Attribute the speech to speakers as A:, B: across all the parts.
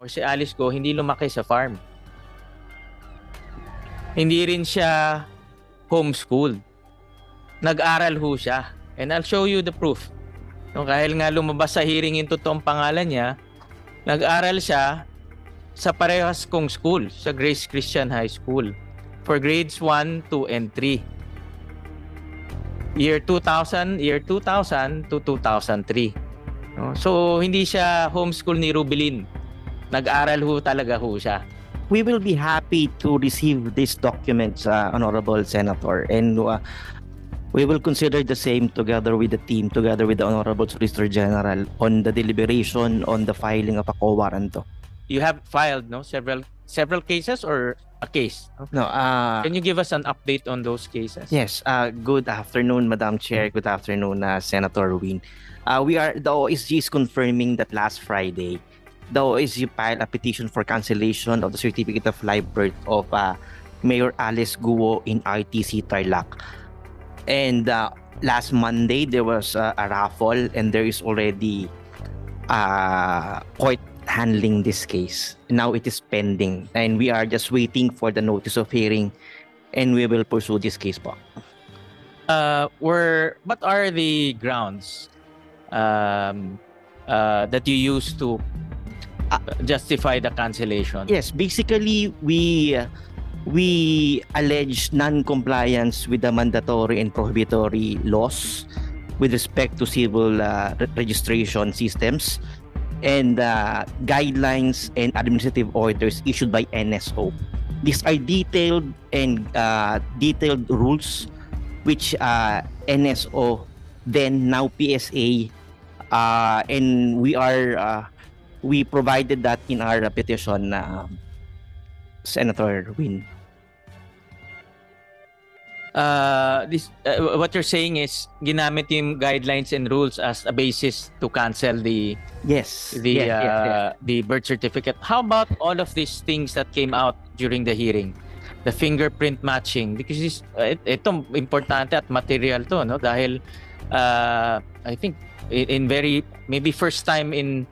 A: or si Alice Go hindi lumaki sa farm. Hindi rin siya homeschooled. Nag-aral ho siya. And I'll show you the proof. No, kahit nga lumabas sa hearing yung totoong pangalan niya, nag-aral siya sa parehas kong school, sa Grace Christian High School, for grades 1, 2, and 3. Year 2000 to 2003. No? So, hindi siya homeschool ni Rubilin. Nag-aral ho talaga ho siya.
B: We will be happy to receive these documents, Honorable Senator, and we will consider the same together with the team, together with the Honorable Solicitor General on the deliberation on the filing of a quo warranto.
A: You have filed several cases or a case?
B: No,
A: Can you give us an update on those cases?
B: yes. Good afternoon, Madam Chair. Good afternoon, Senator Win. The OSG is confirming that last Friday, the OSG filed a petition for cancellation of the certificate of live birth of Mayor Alice Guo in RTC Tarlac. And last Monday, there was a raffle, and there is already court handling this case. Now it is pending, and we are just waiting for the notice of hearing, and we will pursue this case po.
A: What are the grounds that you use to justify the cancellation?
B: Yes, basically we allege non-compliance with the mandatory and prohibitory laws with respect to civil registration systems and guidelines and administrative orders issued by NSO. These are detailed rules which NSO, then now PSA, and we provided that in our petition, Senator Win.
A: What you're saying is ginamit yung guidelines and rules as a basis to cancel the
B: Yes.
A: the birth certificate. How about all of these things that came out during the hearing? The fingerprint matching, because ito importante at material to, no? Dahil I think in maybe first time in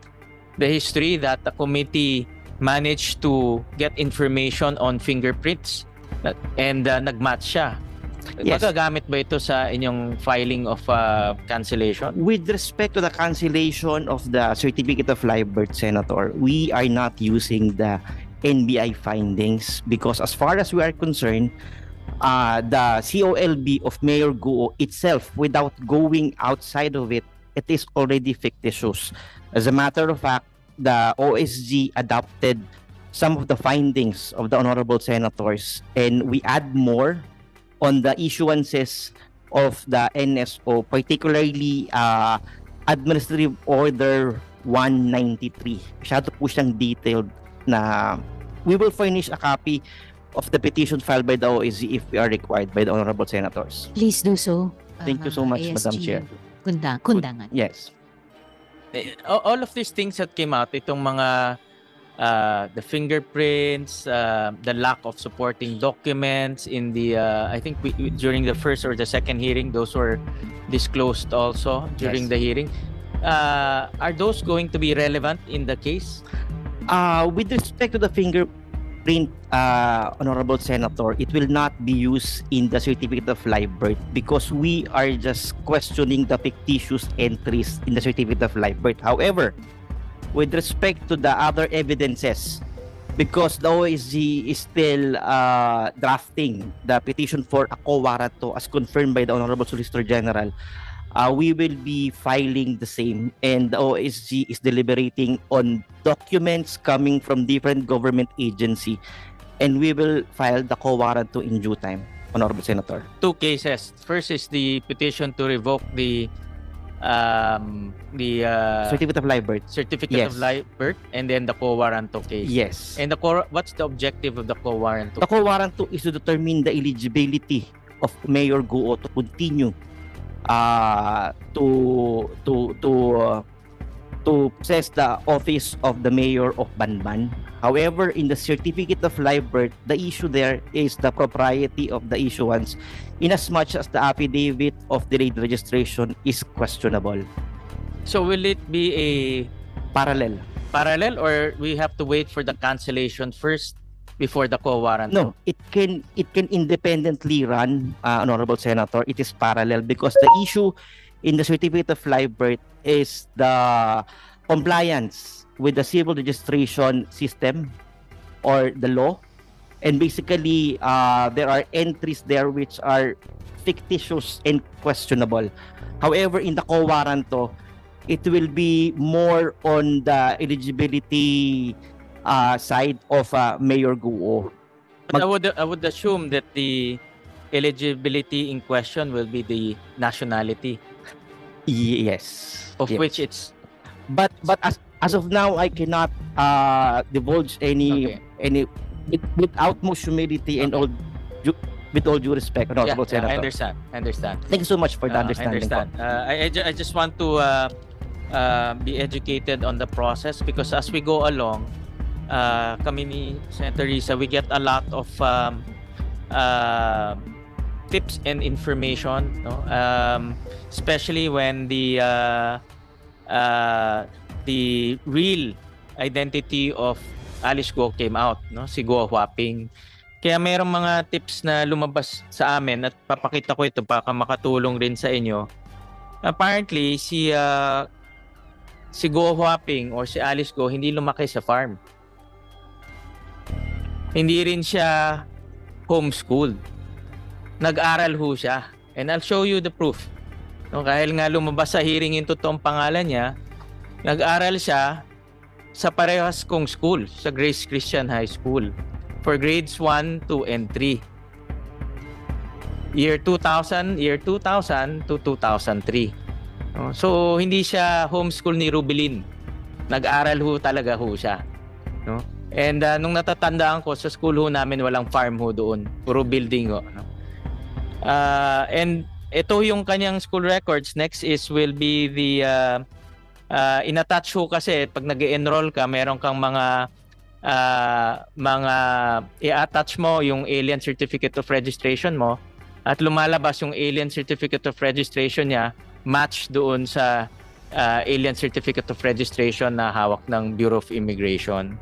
A: the history that the committee managed to get information on fingerprints and nagmatch siya.
B: Yes.
A: Magagamit ba ito sa inyong filing of cancellation?
B: With respect to the cancellation of the certificate of live birth, Senator, we are not using the NBI findings because as far as we are concerned, the COLB of Mayor Guo itself, without going outside of it, it is already fictitious. As a matter of fact, the OSG adopted some of the findings of the honorable senators, and we add more on the issuances of the NSO, particularly Administrative Order 193. Masyado po siyang detailed na we will furnish a copy of the petition filed by the OSG if we are required by the honorable senators.
C: Please do so.
B: Thank you so much, Madam Chair.
C: Kundangan.
B: Yes.
A: All of these things that came out, itong mga the fingerprints, the lack of supporting documents in the I think during the first or the second hearing, those were disclosed also during the hearing. Are those going to be relevant in the case?
B: With respect to the fingerprint, honorable senator, it will not be used in the certificate of live birth because we are just questioning the fictitious entries in the certificate of live birth. However, with respect to the other evidences, because the OSG is still drafting the petition for a quo warranto as confirmed by the Honorable Solicitor General, we will be filing the same, and the OSG is deliberating on documents coming from different government agency, and we will file the quo warranto in due time, Honorable Senator.
A: Two cases. First is the petition to revoke the
B: certificate of live birth.
A: Certificate of live birth, and then the quo warranto case.
B: Yes.
A: And what's the objective of the quo warranto?
B: The quo warranto is to determine the eligibility of Mayor Guo to continue to possess the office of the mayor of Banban. However, in the certificate of live birth, the issue there is the propriety of the issuance, inasmuch as the affidavit of delayed registration is questionable.
A: So will it be a
B: Parallel.
A: parallel, or we have to wait for the cancellation first before the co-warrant?
B: No, it can independently run, Honorable Senator. It is parallel because the issue in the certificate of live birth is the compliance with the civil registration system or the law, and basically there are entries there which are fictitious and questionable. However, in the co-warranto, it will be more on the eligibility side of Mayor Guo.
A: But I would assume that the eligibility in question will be the nationality,
B: Yes.
A: of
B: Yes.
A: which it's
B: But as of now, I cannot divulge any with utmost humility and
A: Okay.
B: with all due respect, Honorable
A: yeah, I
B: Senator.
A: understand.
B: Thank you so much for the
A: I
B: understanding.
A: understand. I just want to be educated on the process, because as we go along, kami ni Senator Risa, we get a lot of tips and information, no? Especially when the real identity of Alice Guo came out, no? Si Guo Huaping. Kaya mayroong mga tips na lumabas sa amin at papakita ko ito baka makatulong rin sa inyo. Apparently, si Guo Huaping or si Alice Guo hindi lumaki sa farm. Hindi rin siya homeschooled. Nag-aral ho siya. And I'll show you the proof. No, dahil nga lumabas sa hearing yung totoong pangalan niya, nag-aral siya sa parehas kong school, sa Grace Christian High School, for grades 1, 2, and 3. Year 2000 to 2003. No? So, hindi siya homeschool ni Rubilin. Nag-aral ho talaga ho siya. No? And nung natatandaan ko, sa school ho namin walang farm ho doon. Puro building ho. No? And ito yung kanyang school records. Next will be the in-attach ho kasi pag nag-enroll ka, meron kang mga i-attach mo yung alien certificate of registration mo at lumalabas yung alien certificate of registration niya match doon sa alien certificate of registration na hawak ng Bureau of Immigration.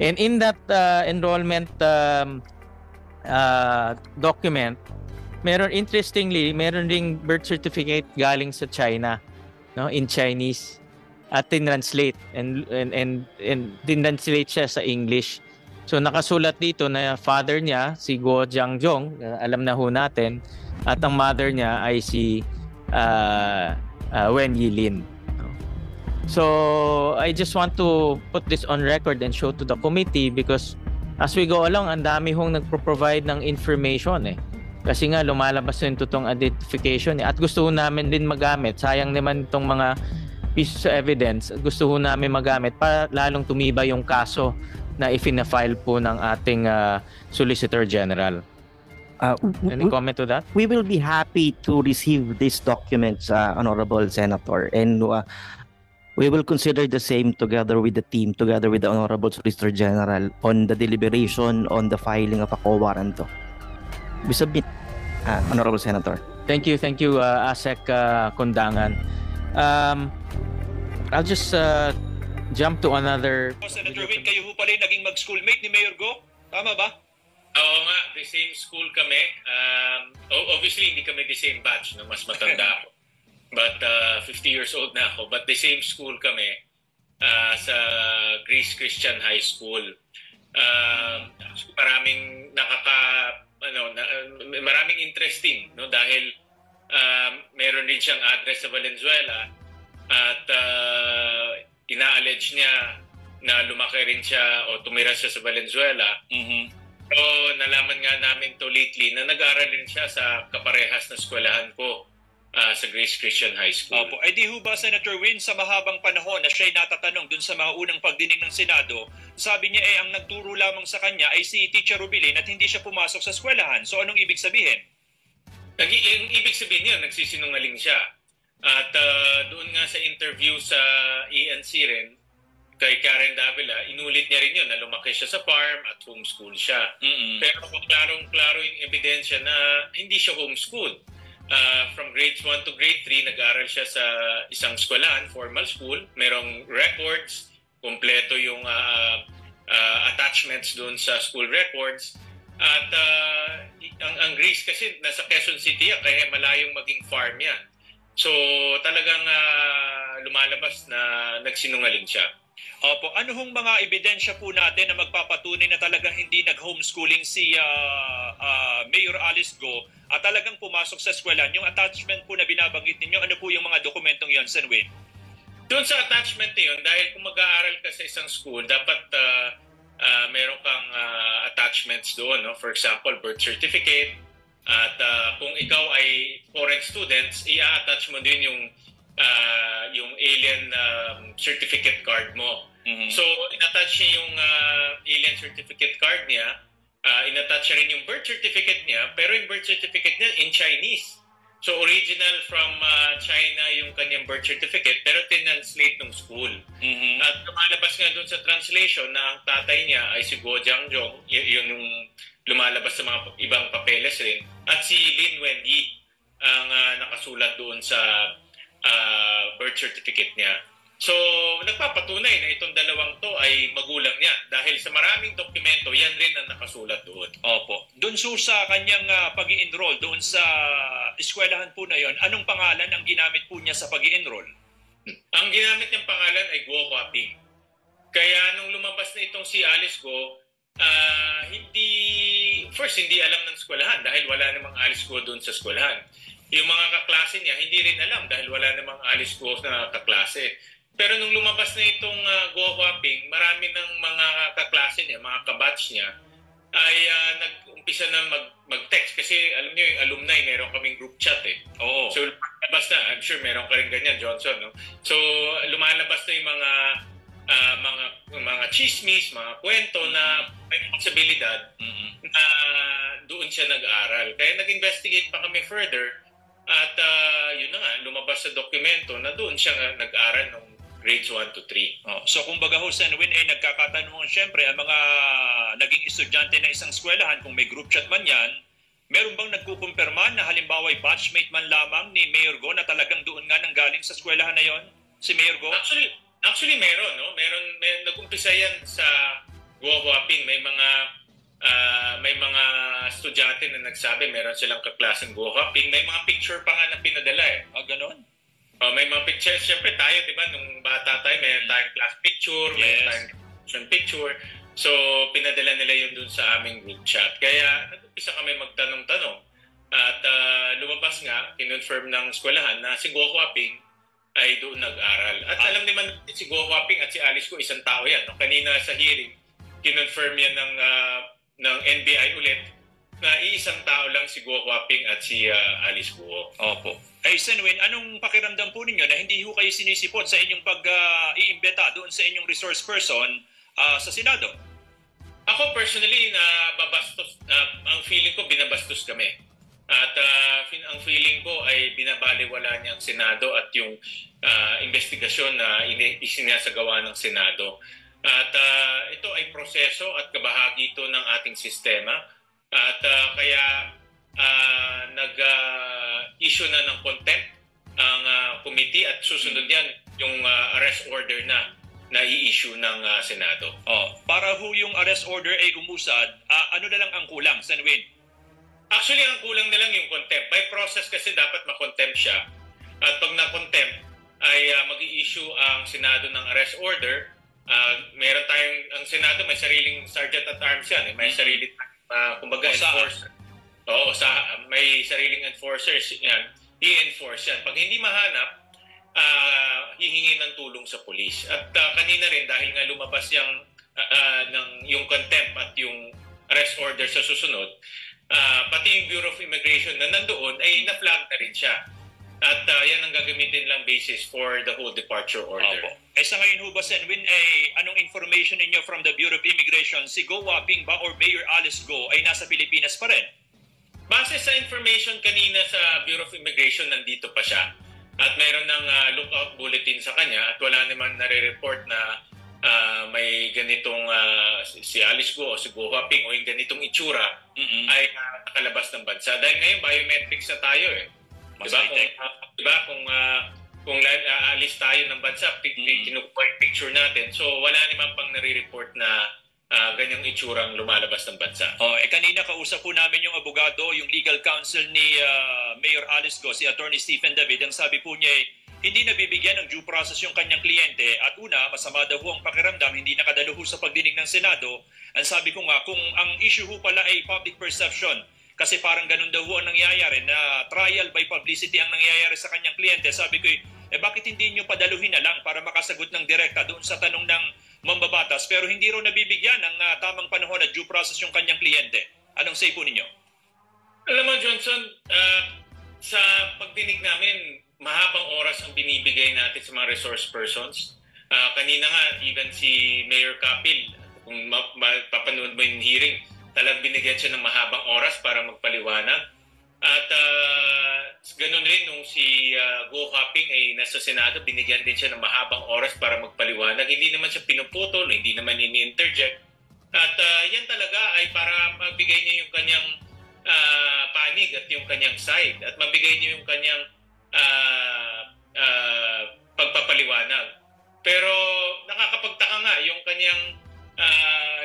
A: And in that enrollment document, interestingly, meron ding birth certificate galing sa China, no, in Chinese. At tinranslate and tinranslate siya sa English. So nakasulat dito na father niya si Guo Jiangjong, alam na ho natin, at ang mother niya ay si Wen Yilin. So I just want to put this on record and show to the committee, because as we go along, ang dami hong nagpo-provide ng information Kasi nga lumalabas yung totoong identification at gusto ho namin din magamit. Sayang naman itong mga pieces of evidence, gusto ho namin magamit para lalong tumiba yung kaso na ifina-file po ng ating Solicitor General. Any comment to that?
B: We will be happy to receive these documents, Honorable Senator, and we will consider the same together with the team, together with the Honorable Solicitor General on the deliberation on the filing of a co-warranto. We submit, Honorable Senator.
A: Thank you, ASEC Kundangan. I'll just jump to another.
D: Senator Win, kayo ho pala yung naging mag-schoolmate ni Mayor Go? Tama ba?
E: Oo nga, the same school kami. Obviously, hindi kami the same batch, no? Mas matanda ako. But 50 years old na ako. But the same school kami sa Grace Christian High School. Maraming maraming interesting, no? Dahil meron din siyang address sa Valenzuela at ina-allege niya na lumaki rin siya o tumira siya sa Valenzuela. So, nalaman nga namin to lately na nag-aaral rin siya sa kaparehas na eskwelahan ko sa Grace Christian High School.
D: Opo. Ay di ho ba, Senator Win, sa mahabang panahon na siya'y natatanong dun sa mga unang pagdinig ng Senado, sabi niya ang nagturo lamang sa kanya ay si Teacher Rubilin at hindi siya pumasok sa eskwelahan. So, anong ibig sabihin?
E: Yung ibig sabihin yun, nagsisinungaling siya. At doon nga sa interview sa ENC rin, kay Karen Davila, inulit niya rin yun na lumaki siya sa farm at homeschool siya. Pero klarong-klaro yung ebidensya na hindi siya homeschool. From grades 1 to grade 3, nag-aaral siya sa isang eskwelahan, formal school. Merong records kumpleto yung attachments doon sa school records. At ang Greece kasi nasa Quezon City yan, kaya malayong maging farm yan. So talagang lumalabas na nagsinungaling siya.
D: Opo, ano hong mga ebidensya po natin na magpapatunay na talagang hindi nag-homeschooling si Mayor Alice Go at talagang pumasok sa eskwelahan? Yung attachment po na binabanggit ninyo, ano po yung mga dokumentong yon, Senwin?
E: Doon sa attachment na yun, dahil kung mag-aaral ka sa isang school, dapat meron kang attachments doon. No? For example, birth certificate. At kung ikaw ay foreign students, i-attach mo din yung alien certificate card mo.
D: Mm-hmm.
E: So, in-attach niya yung alien certificate card niya, in-attach niya rin yung birth certificate niya, pero yung birth certificate niya in Chinese. So, original from China yung kanyang birth certificate, pero tinranslate ng school.
D: Mm-hmm.
E: At lumalabas nga doon sa translation na ang tatay niya ay si Guo Jiangjong, yun yung lumalabas sa mga ibang papeles rin, at si Lin Wenyi ang nakasulat doon sa birth certificate niya. So, nagpapatunay na itong dalawang to ay magulang niya dahil sa maraming dokumento, yan rin ang nakasulat doon.
D: Opo. Doon sa kanyang pag-i-enroll, doon sa eskwelahan po na yon, anong pangalan ang ginamit po niya sa pag-i-enroll?
E: Ang ginamit niyang pangalan ay Guo Huaping. Kaya nung lumabas na itong si Alice Guo, hindi alam ng eskwelahan dahil wala namang Alice Guo doon sa eskwelahan. Yung mga kaklase niya, hindi rin alam dahil wala namang Alice Guo na kaklase. Pero nung lumabas na itong Guo Huaping, marami ng mga kaklase niya, mga kabatch niya, ay nag-umpisa na mag-text. Kasi alam niyo, yung alumni, meron kaming group chat eh.
D: Oo.
E: So lumalabas na, I'm sure meron ka rin ganyan, Johnson. No? So lumalabas na yung mga chismis, mga kwento na may posibilidad na doon siya nag-aral. Kaya nag-investigate pa kami further at yun na nga, lumabas sa dokumento na doon siya nag-aral nung grades 1 to 3.
D: Oh, so kumbaga ho, Senwin, ay nagkakatanungan siyempre ang mga naging estudyante na isang eskwelahan, kung may group chat man yan, meron bang nagkukumpirma na halimbawa ay batchmate man lamang ni Mayor Go na talagang doon nga nanggaling sa eskwelahan na yon? Si Mayor Go?
E: Actually meron, no? May nag-umpisa yan sa Guo Huaping. May mga estudyante na nagsabi meron silang kaklaseng Guo Huaping. May mga picture pa nga na pinadala eh.
D: Ganon?
E: May mga pictures. Siyempre tayo, di ba, nung bata tayo, may tayong class picture, may tayong graduation picture. So, pinadala nila yun dun sa aming group chat. Kaya, nag-umpisa kami magtanong-tanong. At lumabas nga, kinonfirm ng eskwelahan na si Guo Huaping ay doon nag-aral. At alam naman si Guo Huaping at si Alice Guo, isang tao yan. No? Kanina sa hearing, kinonfirm yan ng NBI ulit na iisang tao lang si Guo Huaping at si Alice Guo.
D: Opo. Ay, Senwin, anong pakiramdam po ninyo na hindi ho kayo sinisipot sa inyong pag-iimbeta doon sa inyong resource person sa Senado?
E: Ako personally, ang feeling ko, binabastos kami. At ang feeling ko ay binabaliwala niya ang Senado at yung investigasyon na isinasagawa ng Senado. At ito ay proseso at kabahagi ito ng ating sistema. At kaya nag-issue na ng contempt ang committee at susunod yan yung arrest order na i-issue ng Senado.
D: Para ho yung arrest order ay umusad, ano na lang ang kulang, Senwin?
E: Actually, ang kulang na lang yung contempt. By process kasi dapat makontempt siya. At pag na-contempt ay mag-i-issue ang Senado ng arrest order. Meron tayong, ang Senado may sariling sergeant at arms yan. May sariling, kumbaga, enforcer. Oo, may sariling enforcers yan. I-enforce yan. Pag hindi mahanap, hihingi ng tulong sa polis. At kanina rin, dahil nga lumabas yung contempt at yung arrest order sa susunod, pati yung Bureau of Immigration na nandoon ay na-flag na rin siya. At yan ang gagamitin lang basis for the whole departure order.
D: Opo. Sa ngayon ho ba, Senwin, anong information ninyo from the Bureau of Immigration? Si Guo Huaping ba or Mayor Alice Go ay nasa Pilipinas pa rin?
E: Base sa information kanina sa Bureau of Immigration, nandito pa siya. At mayroon ng lookout bulletin sa kanya at wala naman nare-report na may ganitong si Alice Go o si Guo Huaping o yung ganitong itsura ay nakalabas ng bansa. Dahil ngayon biometrics na tayo eh. Diba kung kung aalis tayo ng bansa, kinukuha yung picture natin. So wala naman pang nare-report na ganyang itsurang lumalabas ng bansa.
D: Kanina kausap po namin yung abogado, yung legal counsel ni Mayor Alice Go, si Attorney Stephen David. Ang sabi po niya hindi nabibigyan ng due process yung kanyang kliyente at una, masama daw ang pakiramdam, hindi nakadalo sa pagdinig ng Senado. Ang sabi ko nga, kung ang issue ho pala ay public perception, kasi parang ganun daw ang nangyayari na trial by publicity ang nangyayari sa kanyang kliyente. Sabi ko, bakit hindi nyo padaluhin na lang para makasagot ng direkta doon sa tanong ng mambabatas pero hindi raw nabibigyan ng tamang panahon at due process yung kanyang kliyente? Anong say po ninyo?
E: Alam mo, Johnson, sa pagdinig namin, mahabang oras ang binibigay natin sa mga resource persons. Kanina nga, even si Mayor Kapil, kung mapapanood mo yung hearing, talagang binigyan siya ng mahabang oras para magpaliwanag. At ganun rin nung si Go Hopping ay nasa Senado, binigyan din siya ng mahabang oras para magpaliwanag. Hindi naman siya pinuputol, hindi naman ini-interject. At yan talaga ay para magbigay niya yung kanyang panig at yung kanyang side at mabigay niya yung kanyang pagpapaliwanag. Pero nakakapagtaka nga yung kanyang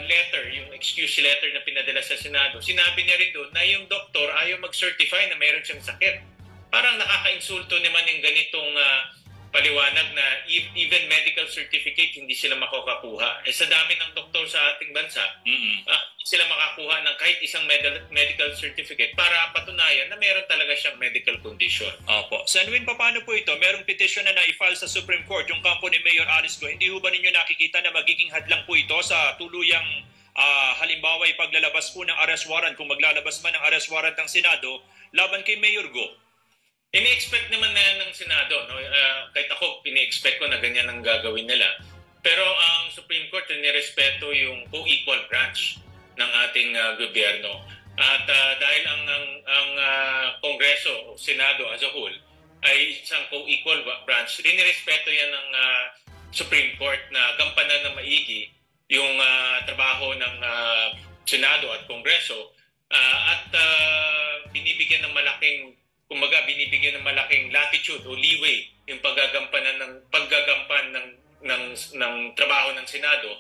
E: letter, yung excuse letter na pinadala sa Senado. Sinabi niya rin doon na yung doktor ayaw mag-certify na mayroon siyang sakit. Parang nakaka-insulto naman yung ganitong paliwanag na even medical certificate hindi sila makakakuha. Sa dami ng doktor sa ating bansa, hindi sila makakuha ng kahit isang medical certificate para patunayan na meron talaga siyang medical condition.
D: Opo. Sanwin, paano po ito? Merong petition na na-file sa Supreme Court yung kampo ni Mayor Alice Go. Hindi ho ba ninyo nakikita na magiging hadlang po ito sa tuluyang halimbawa ipaglalabas po ng arrest warrant kung maglalabas man ng arrest warrant ng Senado laban kay Mayor Go?
E: Ini-expect naman na ng Senado. No? Kahit ako, ini-expect ko na ganyan ang gagawin nila. Pero ang Supreme Court, nirespeto yung co-equal branch ng ating gobyerno. At dahil ang Kongreso o Senado as a whole ay isang co-equal branch, rinirespeto yan ng Supreme Court na gampanan ng maigi yung trabaho ng Senado at Kongreso at binibigyan ng malaking latitude o leeway yung paggagampan ng trabaho ng Senado